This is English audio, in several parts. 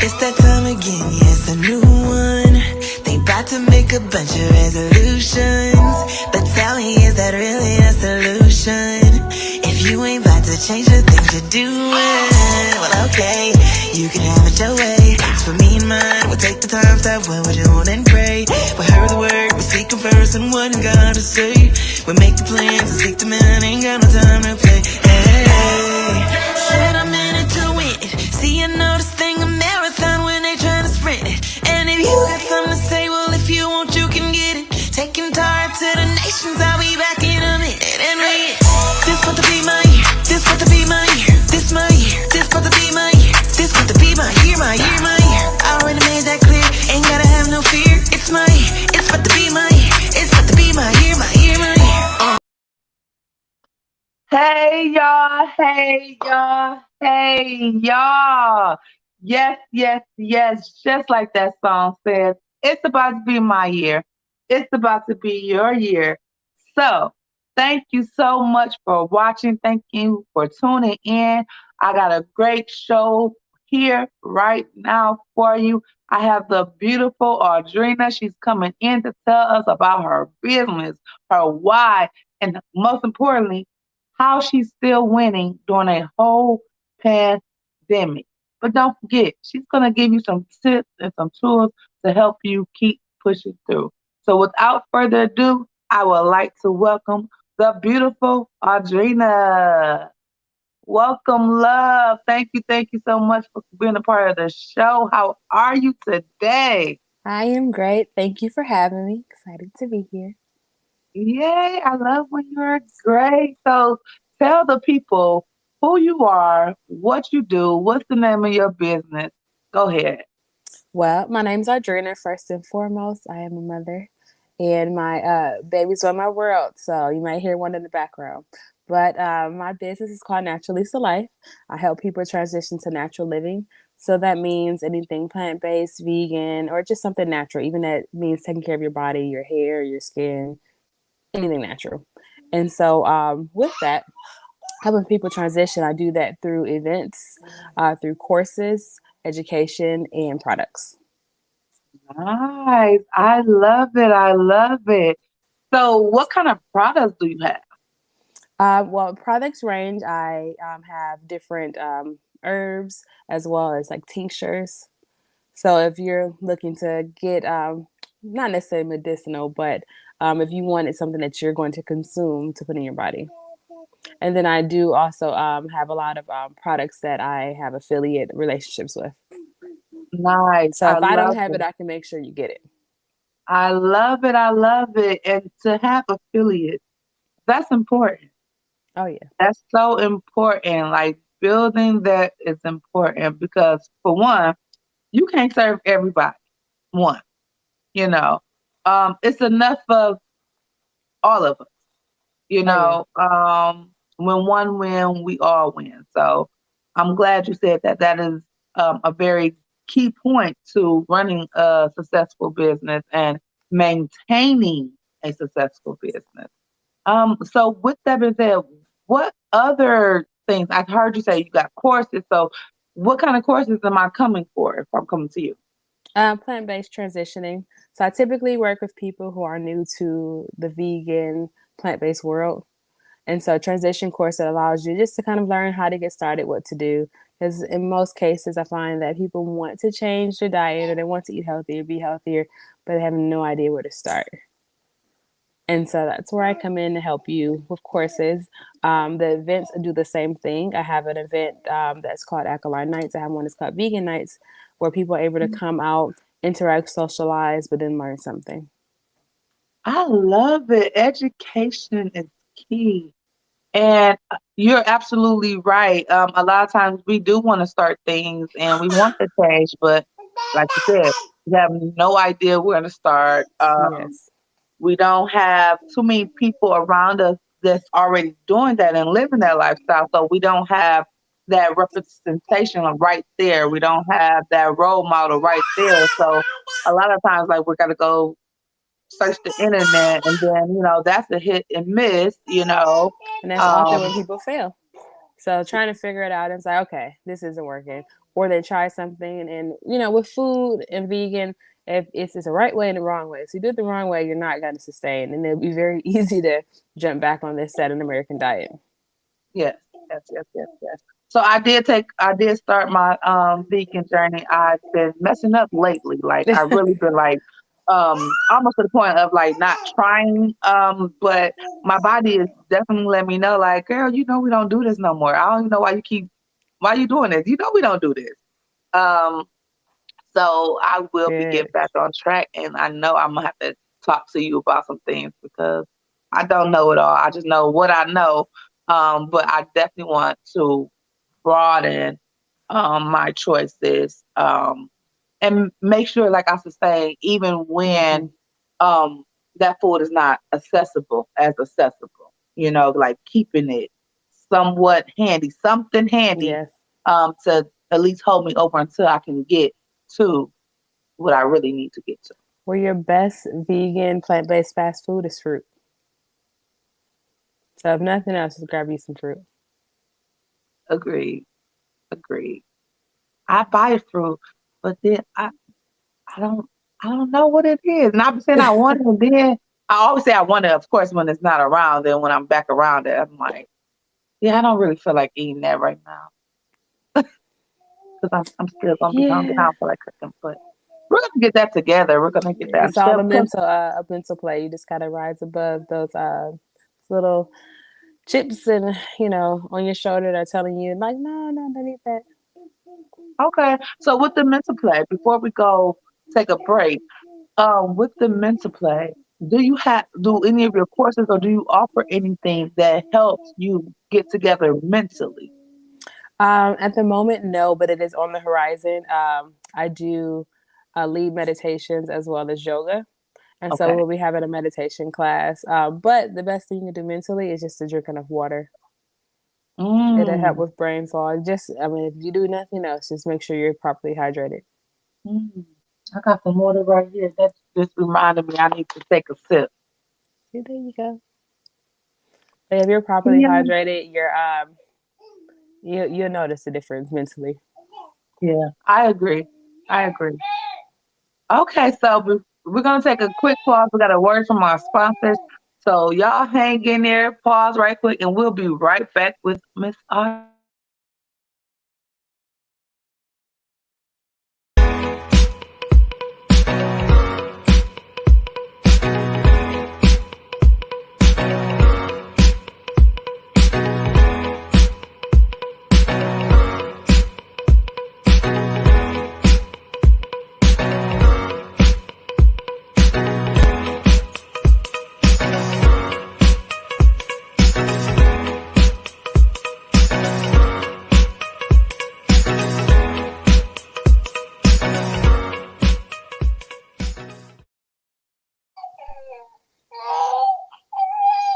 It's that time again, yes, a new one. They bout to make a bunch of resolutions, but tell me, is that really a solution? If you ain't about to change the things you're doing, well, okay, you can have it your way. It's for me and mine. We'll take the time, stop what we're doing and pray. We heard the word, we seek him first and what he got to say. We make the plans and seek the man, ain't got no time to play. Hey, said I'm in it to win it. See, I know this thing a marathon when they trying to sprint it. And if you got something to say, well, if you want, you can get it. Taking time to the nations, I'll be back in a minute. And we this about to be my year. This about to be my year. This my year. This about to be my year. This about to be my year, my year, my year. I already made that clear. Ain't gotta have no fear. It's my year. It's about to be my year. It's about to be my year, my year, my year. Hey y'all, hey y'all, hey y'all. Yes, yes, yes. Just like that song says, it's about to be my year. It's about to be your year. So, thank you so much for watching. Thank you for tuning in. I got a great show here right now for you. I have the beautiful Audrina. She's coming in to tell us about her business, her why, and most importantly, how she's still winning during a whole pandemic. But don't forget, she's going to give you some tips and some tools to help you keep pushing through. So without further ado, I would like to welcome the beautiful Audrina. Welcome, love. Thank you so much for being a part of the show. How are you today? I am great. Thank you for having me. Excited to be here. Yay, I love when you're great. So tell the people who you are, what you do, what's the name of your business. Go ahead. Well, my name's Audrina. First and foremost, I am a mother, and my babies run my world. So you might hear one in the background. But my business is called Naturalista Life. I help people transition to natural living. So that means anything plant-based, vegan, or just something natural. Even that means taking care of your body, your hair, your skin, anything natural. And so with that, helping people transition, I do that through events, through courses, education, and products. Nice. I love it. I love it. So what kind of products do you have? Well, products range. I have different herbs as well as like tinctures. So if you're looking to get not necessarily medicinal, but if you wanted something that you're going to consume to put in your body. And then I do also have a lot of products that I have affiliate relationships with. Nice. So I if I don't love have it, it. I can make sure you get it. I love it. I love it. And to have affiliates, that's important. Oh, yeah. That's so important. Like building that is important because for one, you can't serve everybody. One, you know, it's enough of all of us. You Oh, yeah. know, when one win, we all win. So I'm glad you said that. That is a very key point to running a successful business and maintaining a successful business. So with that being said, what other things? I heard you say you got courses. So what kind of courses am I coming for if I'm coming to you? Plant-based transitioning. So I typically work with people who are new to the vegan, plant-based world. And so a transition course that allows you just to kind of learn how to get started, what to do. Because in most cases, I find that people want to change their diet or they want to eat healthier, be healthier, but they have no idea where to start. And so that's where I come in to help you with courses. The events do the same thing. I have an event that's called Alkaline Nights. I have one that's called Vegan Nights, where people are able to come out, interact, socialize, but then learn something. I love it. Education is key. And you're absolutely right. A lot of times we do want to start things and we want to change, but like you said, we have no idea where to start. Yes. We don't have too many people around us that's already doing that and living that lifestyle. So we don't have that representation right there. We don't have that role model right there. So a lot of times, like, we're going to go search the internet and then, that's a hit and miss. And that's often when Um, people fail. So trying to figure it out, and it's like, okay, this isn't working. Or they try something, and with food and vegan, if it's the right way and the wrong way. So you do it the wrong way, you're not going to sustain, and it'll be very easy to jump back on this set an American diet. Yes, yes. So I did start my vegan journey. I've been messing up lately. Like I really been like almost to the point of like not trying. But my body is definitely letting me know, like, girl, we don't do this no more. I don't even know why you doing this. We don't do this. Um so I will be Good. getting back on track, and I know I'm gonna have to talk to you about some things because I don't know it all. I just know what I know. But I definitely want to broaden my choices, and make sure, like I was saying, even when um, that food is not accessible, like keeping it somewhat handy, something handy, Yes. to at least hold me over until I can get to what I really need to get to. Well, your best vegan plant-based fast food is fruit. So if nothing else, just grab you some fruit. Agreed. Agreed. I buy fruit, but then I don't I don't know what it is. And I've been saying I want it, and then I always say I want it, of course, when it's not around. Then when I'm back around it, I'm like, yeah, I don't really feel like eating that right now because I'm still gonna be hungry. I Yeah. don't feel like cooking, but we're gonna get that together. We're gonna get that. I'm It's all still cooking. a mental play. You just gotta rise above those little chips and on your shoulder that are telling you like, no, no, don't eat that. Okay. So with the mental play, before we go take a break, with the mental play, do any of your courses, or do you offer anything that helps you get together mentally? At the moment, no, but it is on the horizon. I do lead meditations as well as yoga. And so Okay. we'll be having a meditation class. But the best thing you can do mentally is just to drink enough water. It'll help Mm, with brain fog. I mean, if you do nothing else, just make sure you're properly hydrated. mm. I got some water right here. That just reminded me I need to take a sip. See, there you go. But if you're properly Yeah, hydrated, you'll notice the difference mentally. yeah. I agree. I agree. Okay, so we're gonna take a quick pause. We got a word from our sponsors. So y'all hang in there, pause right quick, and we'll be right back with Miss Audrina.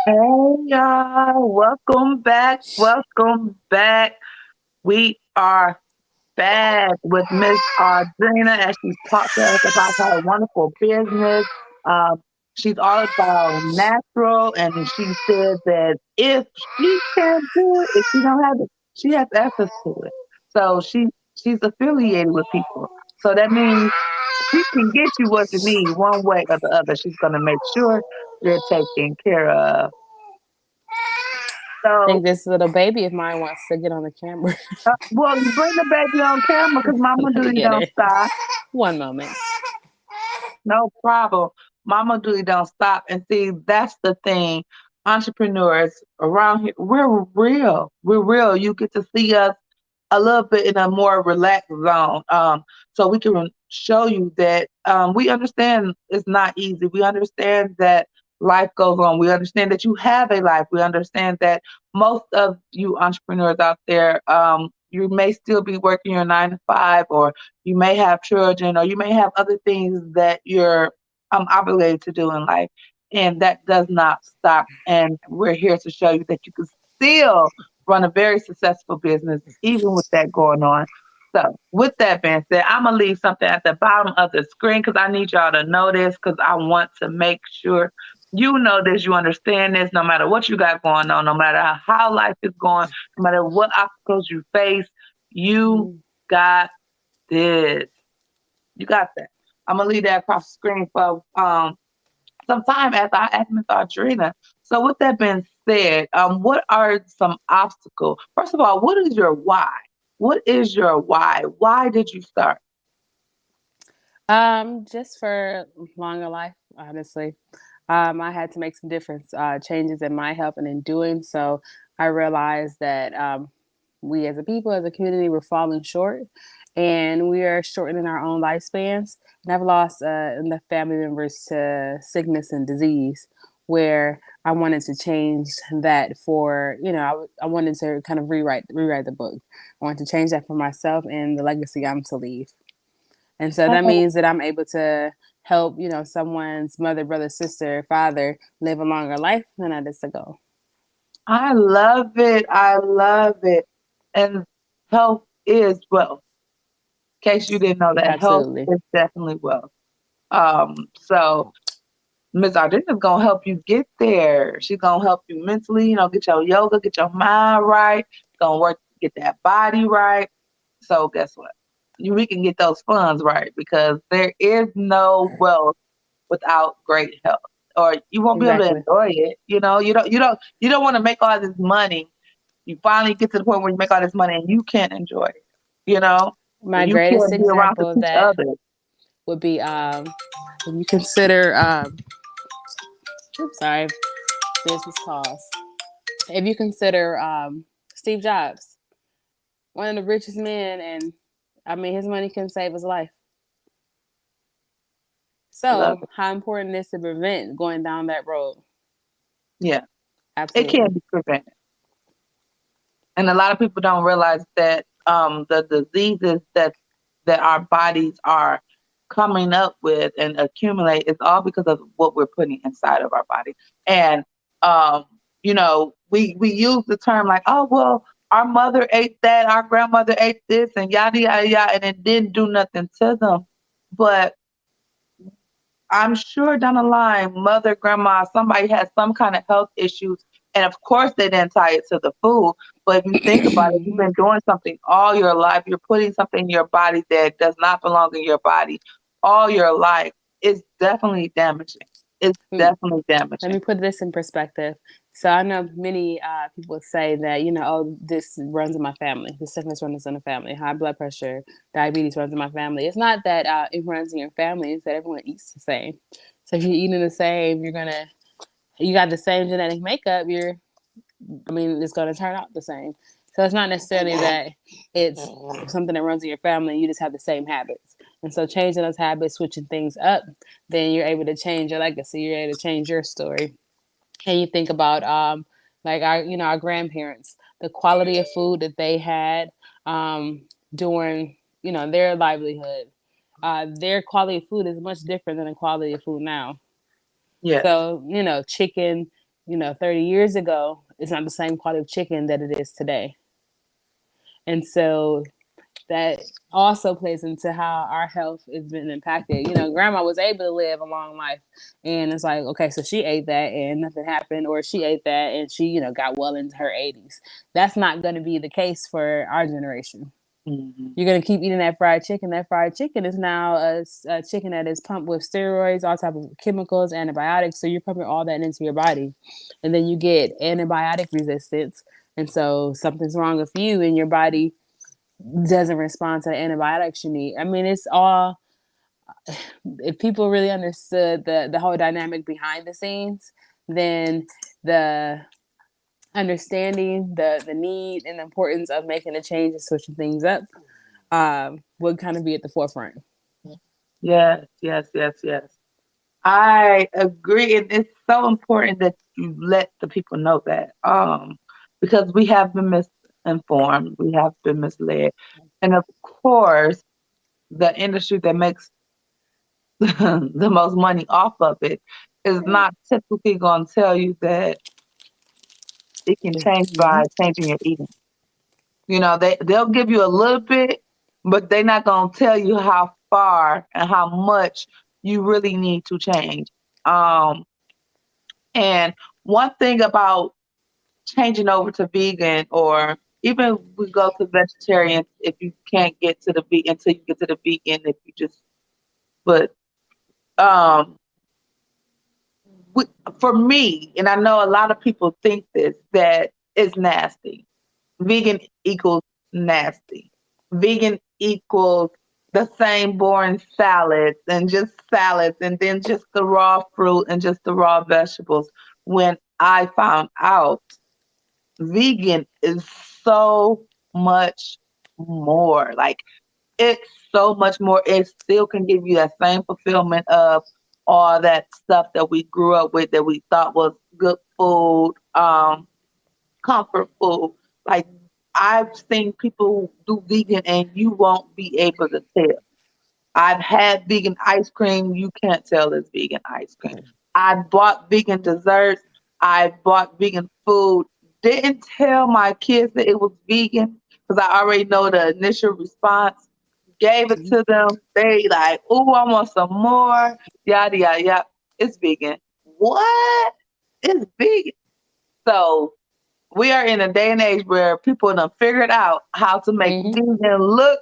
Hey y'all, welcome back. Welcome back. We are back with Miss Audrina as she talked to us about her wonderful business. Um, she's all about natural, and she said that if she can't do it, if she don't have it, she has access to it. So she's affiliated with people. So that means she can get you what you need one way or the other. She's gonna make sure you're taken care of. I So, think this little baby of mine wants to get on the camera. well, you bring the baby on camera because Mama Let me Duty get don't it. stop. One moment. No problem. Mama Duty don't stop. And see, that's the thing. Entrepreneurs around here, we're real. We're real. You get to see us a little bit in a more relaxed zone. So we can show you that we understand it's not easy. We understand that life goes on. We understand that you have a life. We understand that most of you entrepreneurs out there, you may still be working your 9 to 5, or you may have children, or you may have other things that you're obligated to do in life. And that does not stop. And we're here to show you that you can still run a very successful business, even with that going on. So, with that being said, I'm gonna leave something at the bottom of the screen because I need y'all to know this because I want to make sure You know this, you understand this, no matter what you got going on, no matter how life is going, no matter what obstacles you face, you Mhm. got this. You got that. I'm gonna leave that across the screen for some time as I ask Miss Audrina. So with that being said, what are some obstacles? First of all, what is your why? What is your why? Why did you start? Just for longer life, honestly. I had to make some different changes in my health, and in doing so, I realized that we as a people, as a community, we're falling short, and we are shortening our own lifespans. And I've lost enough family members to sickness and disease, where I wanted to change that for, I wanted to kind of rewrite the book. I wanted to change that for myself and the legacy I'm to leave. And so that means that I'm able to help, someone's mother, brother, sister, father live a longer life, and that is the goal. I love it. I love it. And health is wealth. In case you didn't know that, health Absolutely. is definitely wealth. So Ms. Audrina is gonna help you get there. She's gonna help you mentally, get your yoga, get your mind right. Gonna work to get that body right. So guess what? We can get those funds right because there is no wealth without great health, or you won't be able to Exactly. enjoy it. You don't want to make all this money. You finally get to the point where you make all this money and you can't enjoy it. My You greatest can't be around to example of teach that others. would be if you consider, oops, sorry, business calls. If you consider Steve Jobs, one of the richest men, and I mean, his money can save his life. I love So, it. how important is to prevent going down that road? Yeah, it Absolutely. can be prevented. And a lot of people don't realize that the diseases that our bodies are coming up with and accumulate is all because of what we're putting inside of our body. And we use the term like, oh well, our mother ate that, our grandmother ate this, and yada yada yada, and it didn't do nothing to them. But I'm sure down the line, mother, grandma, somebody has some kind of health issues. And of course, they didn't tie it to the food. But if you think about it, you've been doing something all your life. You're putting something in your body that does not belong in your body all your life. It's definitely damaging. It's definitely Let damaging. me put this in perspective. So I know many people say that, oh, this runs in my family. The sickness runs in the family. High blood pressure, diabetes runs in my family. It's not that it runs in your family. It's that everyone eats the same. So if you're eating the same, you got the same genetic makeup. It's going to turn out the same. So it's not necessarily that it's something that runs in your family. You just have the same habits. And so changing those habits, switching things up, then you're able to change your legacy. You're able to change your story. And you think about like our grandparents, the quality of food that they had during their livelihood. Their quality of food is much different than the quality of food now. Yes. So chicken 30 years ago is not the same quality of chicken that it is today. And so that also plays into how our health has been impacted. Grandma was able to live a long life, and it's like, okay, so she ate that and nothing happened, or she ate that and she, got well into her 80s. That's not going to be the case for our generation. Hmm. You're going to keep eating that fried chicken. That fried chicken is now a chicken that is pumped with steroids, all type of chemicals, antibiotics. So you're pumping all that into your body, and then you get antibiotic resistance. And so something's wrong with you, and your body doesn't respond to the antibiotics you need. I mean, it's all, if people really understood the whole dynamic behind the scenes, then the understanding the need and the importance of making a change and switching things up would kind of be at the forefront. Yes, yes, yes, yes. I agree, and it's so important that you let the people know that, because we have been misinformed, we have been misled, and of course, the industry that makes the most money off of it is not typically going to tell you that it can change Mm-hmm. by changing your eating. They'll give you a little bit, but they're not going to tell you how far and how much you really need to change. Um, And one thing about changing over to vegan, or even we go to vegetarian if you can't get to the vegan until you get to the vegan, if you just, but um we, for me, and I know a lot of people think this, that it's nasty. Vegan equals nasty. Vegan equals the same boring salads and then just the raw fruit and just the raw vegetables. When I found out vegan is so much more. Like, it's so much more. It still can give you that same fulfillment of all that stuff that we grew up with that we thought was good food, comfort food. Like, I've seen people do vegan and you won't be able to tell. I've had vegan ice cream. You can't tell it's vegan ice cream. I bought vegan desserts. I bought vegan food. Didn't tell my kids that it was vegan because I already know the initial response. Gave it to them. They like, oh, I want some more. Yada yada yada. It's vegan. What? It's vegan. So we are in a day and age where people have figured out how to make Mm-hmm. vegan look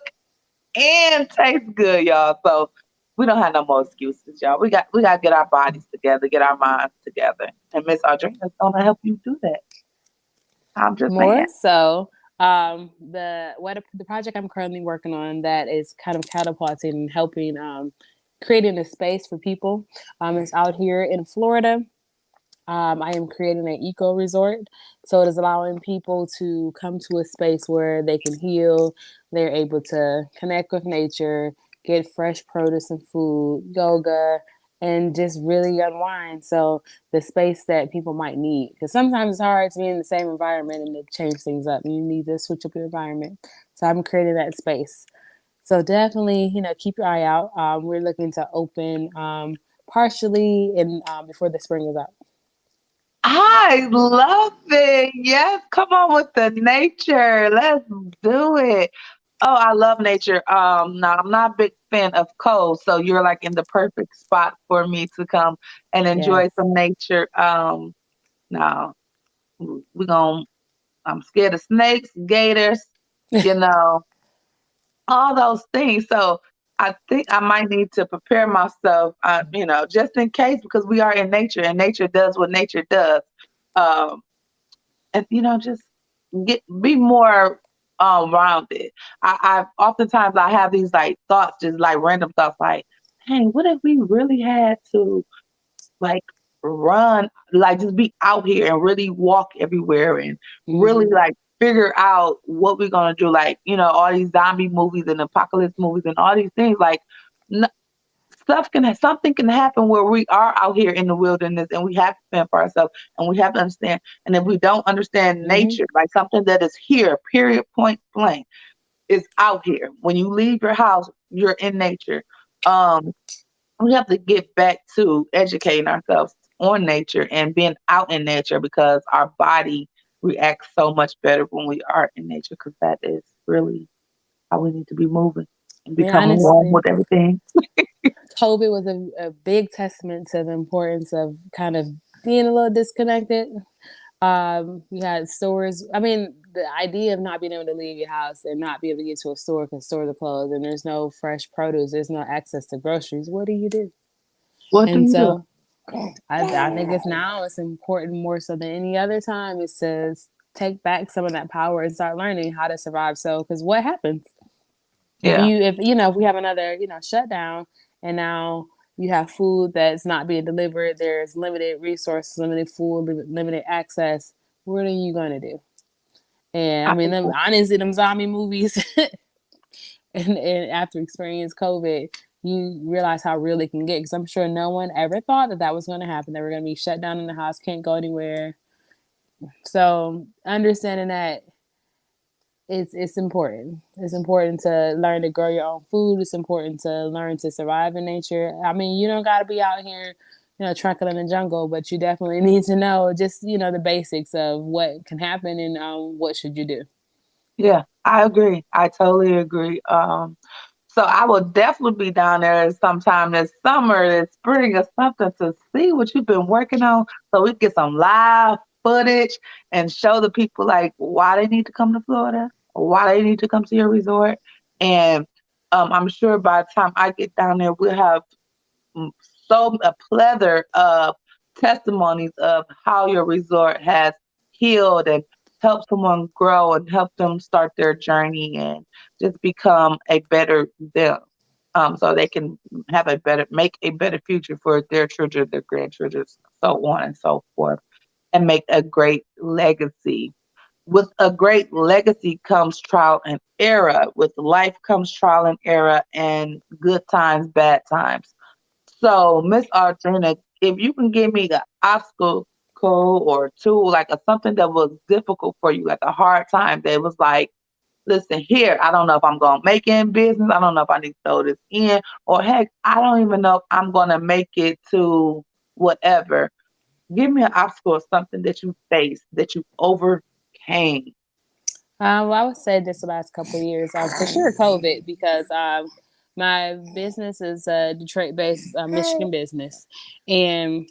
and taste good, y'all. So we don't have no more excuses, y'all. We got to get our bodies together, get our minds together, and Miss Audrina is gonna help you do that. I'm just saying. More so, the project I'm currently working on that is kind of catapulting and helping creating a space for people is out here in Florida. I am creating an eco resort. So it is allowing people to come to a space where they can heal. They're able to connect with nature, get fresh produce and food, yoga, and just really unwind. So the space that people might need. Because sometimes it's hard to be in the same environment and to change things up. You need to switch up your environment. So I'm creating that space. So definitely, keep your eye out. We're looking to open partially in before the spring is up. I love it. Yes, come on with the nature. Let's do it. Oh, I love nature. Now I'm not a big fan of cold, so you're like in the perfect spot for me to come and enjoy Yes. some nature. Now we're gonna I'm scared of snakes, gators, you know, all those things. So I think I might need to prepare myself, just in case, because we are in nature and nature does what nature does. Um, and just be more rounded. I oftentimes I have these like thoughts, just like random thoughts, like, hey, what if we really had to like run, like just be out here and really walk everywhere and really Mm-hmm. like figure out what we're gonna do. Like, all these zombie movies and apocalypse movies and all these things, like n- something can happen where we are out here in the wilderness and we have to fend for ourselves and we have to understand. And if we don't understand Mm-hmm. nature, like something that is here, period, point blank, is out here. When you leave your house, you're in nature. Um, we have to get back to educating ourselves on nature and being out in nature because our body reacts so much better when we are in nature because that is really how we need to be moving and I mean, becoming one honestly, with everything. COVID was a big testament to the importance of kind of being a little disconnected. We had stores. I mean, the idea of not being able to leave your house and not be able to get to a store because stores are closed and there's no fresh produce, there's no access to groceries. What do you do? What do And you do? so I think it's important more so than any other time is to take back some of that power and start learning how to survive. So, because what happens Yeah, if we have another shutdown and now you have food that's not being delivered, there's limited resources, limited food, limited access. What are you gonna do? And I I mean, agree. honestly, them zombie movies, and after experiencing COVID, you realize how real it can get. Because I'm sure no one ever thought that was going to happen. That we're going to be shut down in the house, can't go anywhere. So understanding that it's important. It's important to learn to grow your own food. It's important to learn to survive in nature. I mean, you don't got to be out here, trucking in the jungle, but you definitely need to know just the basics of what can happen and what should you do. Yeah, I agree. I totally agree. So I will definitely be down there sometime this summer, this spring or something to see what you've been working on so we can get some live footage and show the people like why they need to come to Florida, or why they need to come to your resort. And I'm sure by the time I get down there, we'll have mm, so a plethora of testimonies of how your resort has healed and helped someone grow and helped them start their journey and just become a better them. So they can have a better, make a better future for their children, their grandchildren, so on and so forth, and make a great legacy. With a great legacy comes trial and error. With life comes trial and error and good times, bad times. So, Miss Audrina, if you can give me the obstacle or tool, like a something that was difficult for you, like a hard time that was like, listen here, I don't know if I'm gonna make it in business. I don't know if I need to throw this in, or heck, I don't even know if I'm gonna make it to whatever. Give me an obstacle or something that you faced that you overcame. Well, I would say this the last couple of years, for sure COVID, because my business is a Detroit-based Michigan business, and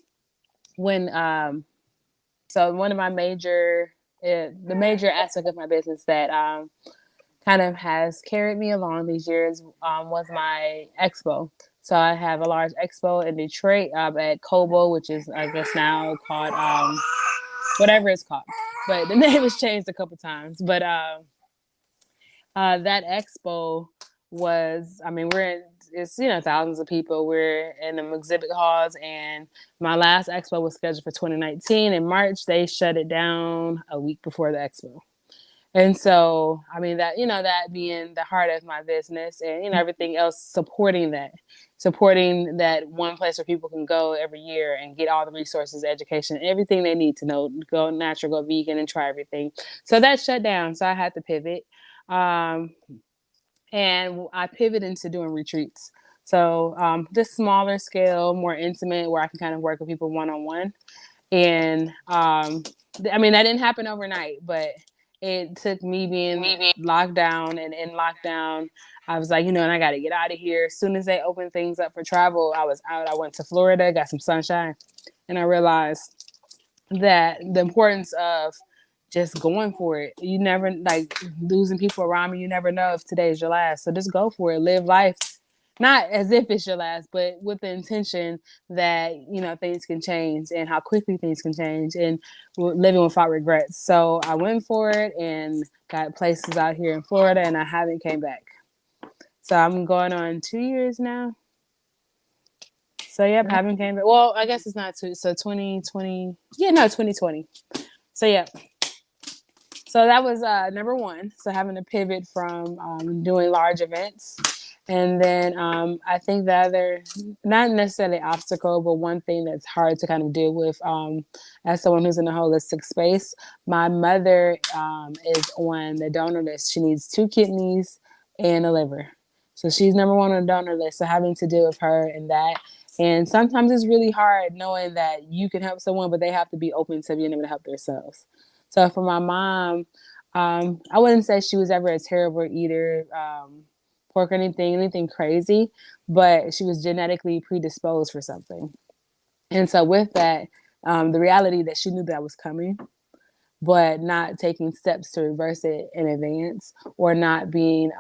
when so one of my the major aspect of my business that kind of has carried me along these years was my expo. So I have a large expo in Detroit at Cobo, which is I guess now called whatever it's called, but the name has changed a couple times. But that expo was, I mean, it's thousands of people. We're in the exhibit halls, and my last expo was scheduled for 2019 in March. They shut it down a week before the expo. And so, I mean, that being the heart of my business, and everything else supporting that one place where people can go every year and get all the resources, education, everything they need to know, go natural, go vegan, and try everything. So that shut down. So I had to pivot. Um, and I pivoted into doing retreats. So just smaller scale, more intimate, where I can kind of work with people one on one. And I mean, that didn't happen overnight, but it took me being locked down, and in lockdown, I was like, and I got to get out of here. As soon as they opened things up for travel, I was out. I went to Florida, got some sunshine, and I realized that the importance of just going for it. You never, like, losing people around me. You never know if today's your last. So just go for it. Live life, not as if it's your last, but with the intention that, things can change and how quickly things can change, and living without regrets. So I went for it and got places out here in Florida, and I haven't came back. So I'm going on 2 years now. So yep, haven't came back. Well, I guess it's not two. So 2020. Yeah, no, 2020. So yeah. So that was number one. So having to pivot from doing large events. And then I think the other, not necessarily obstacle, but one thing that's hard to kind of deal with as someone who's in a holistic space, my mother is on the donor list. She needs 2 kidneys and a liver. So she's number one on the donor list. So having to deal with her and that. And sometimes it's really hard knowing that you can help someone, but they have to be open to being able to help themselves. So for my mom, I wouldn't say she was ever a terrible eater, pork or anything crazy, but she was genetically predisposed for something. And so with that, the reality that she knew that was coming, but not taking steps to reverse it in advance, or not being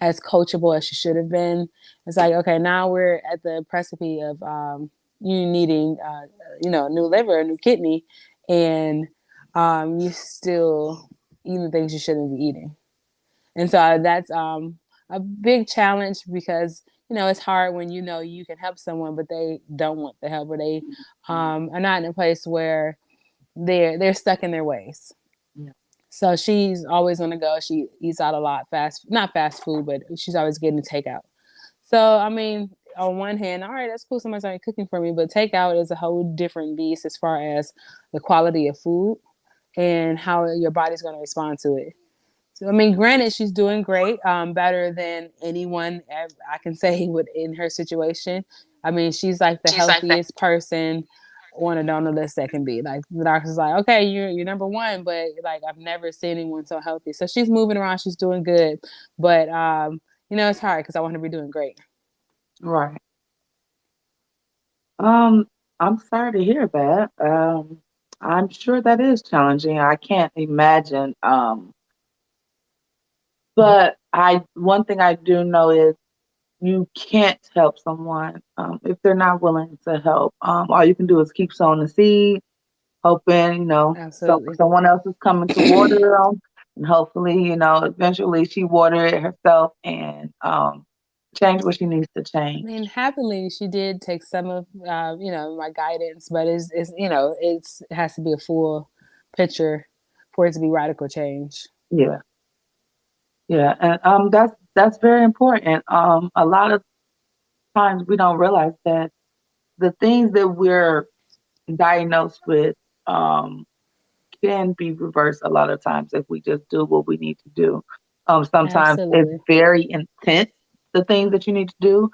as coachable as she should have been. It's like, okay, now we're at the precipice of you needing, a new liver, a new kidney, and you still eating things you shouldn't be eating. And so that's a big challenge, because it's hard when you can help someone, but they don't want the help, or they are not in a place where they're stuck in their ways. Yeah. So she's always on the go. She eats out a lot, not fast food, but she's always getting takeout. So I mean, on one hand, all right, that's cool, somebody's already cooking for me, but takeout is a whole different beast as far as the quality of food and how your body's going to respond to it. So, I mean, granted, she's doing great, better than anyone I can say in her situation. I mean, she's like the healthiest person on a donor list that can be. Like, the doctor's like, okay, you're number one, but like, I've never seen anyone so healthy. So she's moving around, she's doing good, but It's hard because I want to be doing great. Right. I'm sorry to hear that. I'm sure that is challenging. I can't imagine. But I one thing I do know is you can't help someone if they're not willing to help. All you can do is keep sowing the seed, hoping so Absolutely. someone else is coming to water them, and hopefully eventually she water it herself and change what she needs to I change. mean, happily, she did take some of my guidance, but it has to be a full picture for it to be radical change. Yeah, yeah, and that's very important. A lot of times we don't realize that the things that we're diagnosed with um, can be reversed a lot of times if we just do what we need to do. Sometimes it's Absolutely. very intense, the things that you need to do.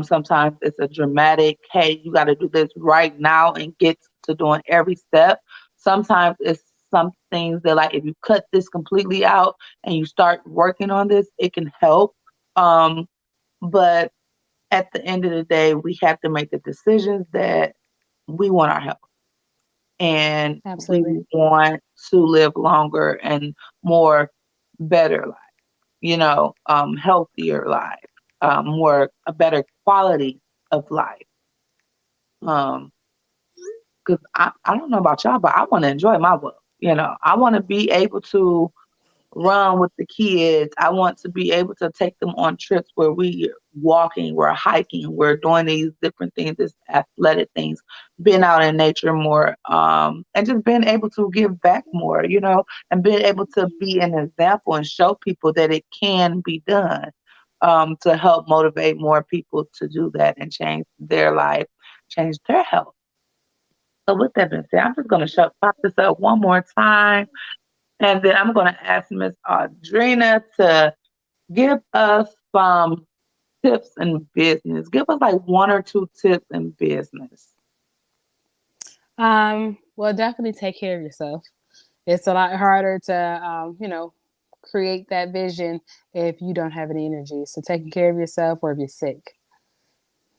Sometimes it's a dramatic, hey, you got to do this right now and get to doing every step. Sometimes it's some things that, like, if you cut this completely out and you start working on this, it can help. Um, but at the end of the day, we have to make the decisions that we want our health and we Absolutely. want to live longer and more better life, healthier life, more a better quality of life. Um, because I don't know about y'all, but I want to enjoy my work. I want to be able to run with the kids. I want to be able to take them on trips where we're walking, we're hiking, we're doing these different things, these athletic things, being out in nature more, and just being able to give back more, and being able to be an example and show people that it can be done, to help motivate more people to do that and change their life, change their health. So with that being said, I'm just going to pop this up one more time. And then I'm going to ask Miss Audrina to give us some tips in business. Give us like one or two tips in business. Well, definitely take care of yourself. It's a lot harder to, create that vision if you don't have any energy. So taking care of yourself, or if you're sick,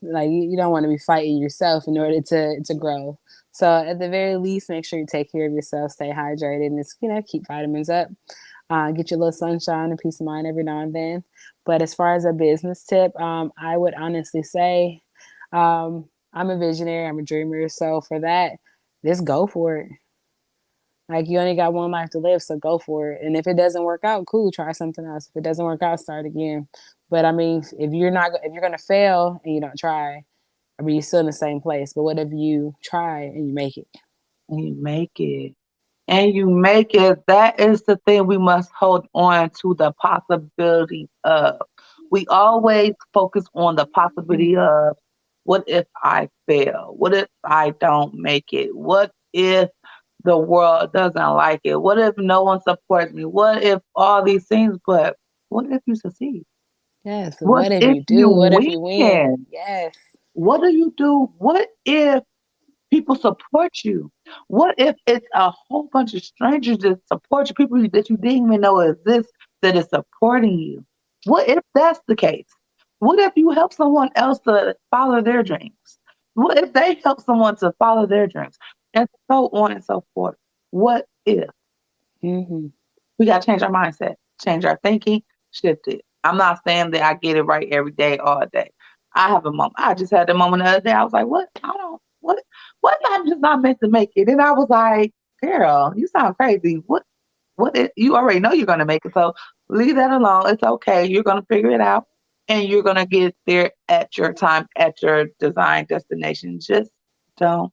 like you don't want to be fighting yourself in order to grow. So at the very least, make sure you take care of yourself, stay hydrated, and keep vitamins up. Get your little sunshine and peace of mind every now and then. But as far as a business tip, I would honestly say, I'm a visionary, I'm a dreamer. So for that, just go for it. Like, you only got one life to live, so go for it. And if it doesn't work out, cool, try something else. If it doesn't work out, start again. But I mean, if you're gonna fail and you don't try, I mean, you're still in the same place. But what if you try and you make it? And you make it. And you make it. That is the thing we must hold on to, the possibility of. We always focus on the possibility of, what if I fail? What if I don't make it? What if the world doesn't like it? What if no one supports me? What if all these things? But what if you succeed? Yes. What What if if you you do? What if you win? win? Yes. What do you do? What if people support you? What if it's a whole bunch of strangers that support you, people that you didn't even know exist that is supporting you? What if that's the case? What if you help someone else to follow their dreams? What if they help someone to follow their dreams? And so on and so forth. What if? Hmm. We got to change our mindset, change our thinking, shift it. I'm not saying that I get it right every day, all day. I have a moment. I just had a moment the other day. I was like, what? I don't, what if I'm just not meant to make it? And I was like, girl, you sound crazy. You already know you're going to make it. So leave that alone. It's okay. You're going to figure it out and you're going to get there at your time, at your designed destination. Just don't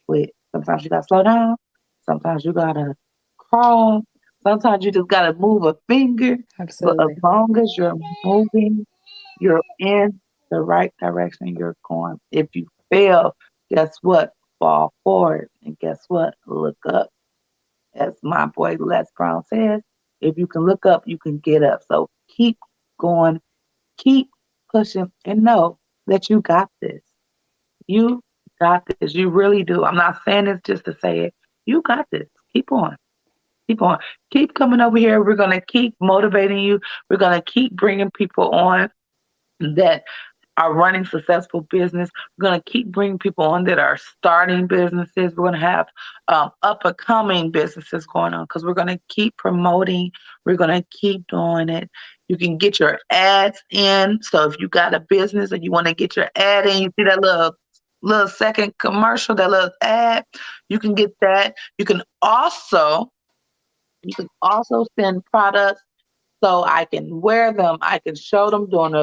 quit. Sometimes you got to slow down. Sometimes you got to crawl. Sometimes you just got to move a finger. But as Absolutely. long as you're moving, you're in the right direction, you're going. If you fail, guess what? Fall forward. And guess what? Look up. As my boy Les Brown says, if you can look up, you can get up. So keep going, keep pushing, and know that you got this. You got this. You really do. I'm not saying this just to say it. You got this. Keep on. Keep coming over here. We're going to keep motivating you. We're going to keep bringing people on that are running successful business. We're going to keep bringing people on that are starting businesses. We're going to have up and coming businesses going on because we're going to keep promoting. We're going to keep doing it. You can get your ads in. So if you got a business and you want to get your ad in, you see that little second commercial, that little ad, you can get that. You can also send products so I can wear them. I can show them during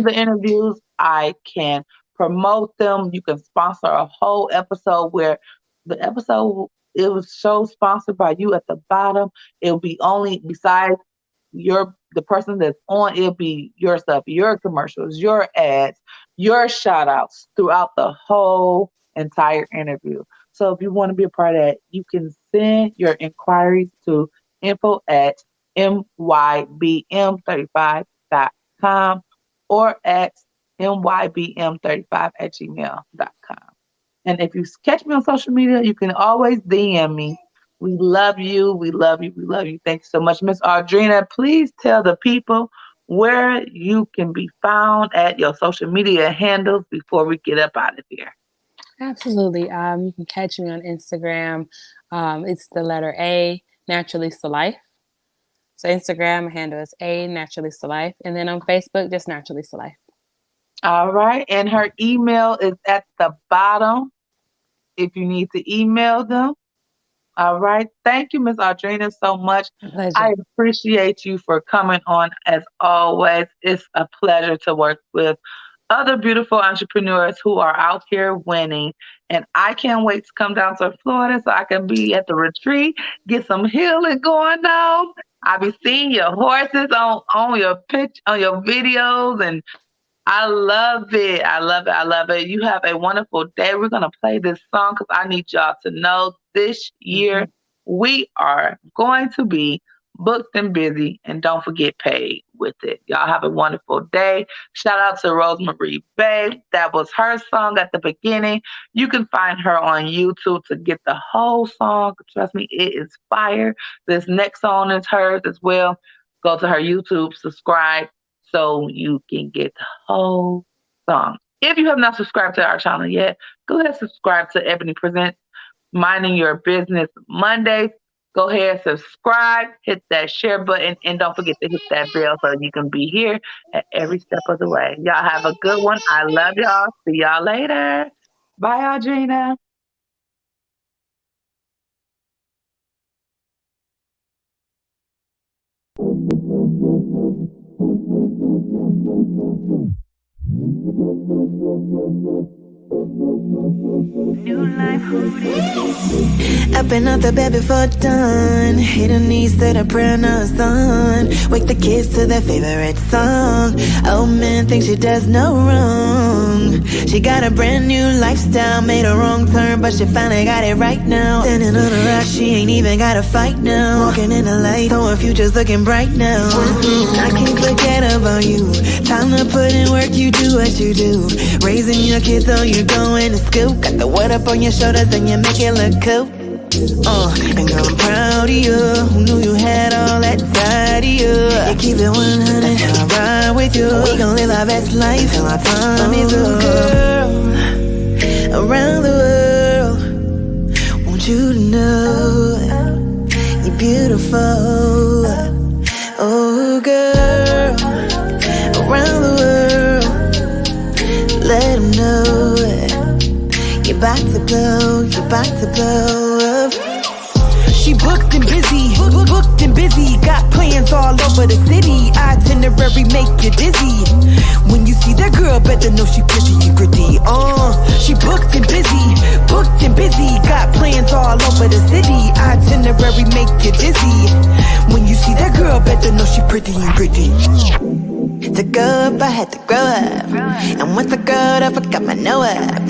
the interviews. I can promote them. You can sponsor a whole episode where the episode it was show sponsored by you at the bottom. It'll be only besides the person that's on, it'll be your stuff, your commercials, your ads, your shout outs throughout the whole entire interview. So if you want to be a part of that, you can send your inquiries to info@mybm35.com or at mybm35@gmail.com. And if you catch me on social media, you can always DM me. We love you. We love you. We love you. Thank you so much. Miss Audrina, please tell the people where you can be found at your social media handles before we get up out of here. Absolutely. You can catch me on Instagram. It's the letter A, Naturalista Life. So Instagram handle is A, Naturalista Life. And then on Facebook, just Naturalista Life. All right. And her email is at the bottom if you need to email them. All right. Thank you, Miss Audrina, so much. Pleasure. I appreciate you for coming on as always. It's a pleasure to work with other beautiful entrepreneurs who are out here winning. And I can't wait to come down to Florida so I can be at the retreat, get some healing going on. I'll be seeing your horses on your videos, and I love it. I love it. I love it. You have a wonderful day. We're going to play this song because I need y'all to know this year we are going to be booked and busy, and don't forget paid with it. Y'all have a wonderful day. Shout out to Rosemary Bay. That was her song at the beginning. You can find her on YouTube to get the whole song. Trust me, it is fire. This next song is hers as well. Go to her YouTube, subscribe, so you can get the whole song. If you have not subscribed to our channel yet, go ahead and subscribe to Ebony Presents Minding Your Business Mondays. Go ahead, subscribe, hit that share button, and don't forget to hit that bell so you can be here at every step of the way. Y'all have a good one. I love y'all. See y'all later. Bye, Audrina. New life, I've been out the bed before dawn. Hit her knees, said a prayer, now it's on. Wake the kids to their favorite song. Oh man, thinks she does no wrong. She got a brand new lifestyle, made a wrong turn, but she finally got it right now. Standing on a rock, she ain't even gotta fight now. Walking in the light, so her future's looking bright now. I can't forget about you. Time to put in work, you do what you do. Raising your kids so you're going to school. Got the word up on your shoulders and you make it look cool. And girl, I'm proud of you. Who knew you had all that side of you? You keep it 100, and I ride with you. We gon' live our best life till our time is up. Girl, around the world, want you to know you're beautiful. Oh girl, around the world, let them know you're about to blow, you're about to blow up. She booked and busy, booked and busy. Got plans all over the city. Itinerary make you dizzy. When you see that girl, better know she pretty gritty. She booked and busy. Got plans all over the city. Itinerary make you dizzy. When you see that girl, better know she pretty and gritty. To grow up, I had to grow up. And once I growed up, I got my know up.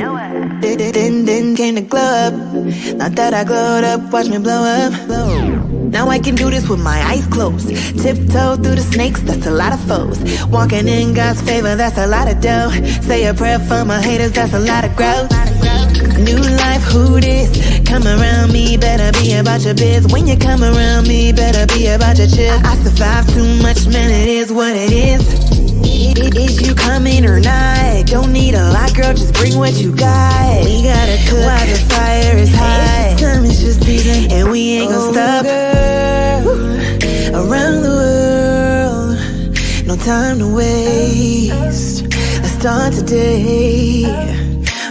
Then came to glow up. Now that I glowed up, watch me blow up. Now I can do this with my eyes closed. Tiptoe through the snakes, that's a lot of foes. Walking in God's favor, that's a lot of dough. Say a prayer for my haters, that's a lot of growth. New life, who this? come around me, better be about your biz. When you come around me, better be about your chill. I survive too much, man, it is what it is. Is you coming or not? Don't need a lot, girl, just bring what you got. We gotta cook while the fire is hot. It's time, it's just season, and we ain't gon' stop. Girl, around the world, no time to waste. Let's start today.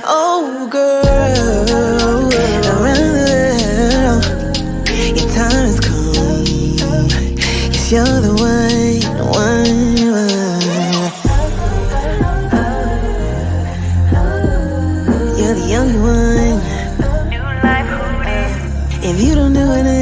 Oh, girl, around the world, your time has come. Yes, you're the one. You're the only one. If you don't do it,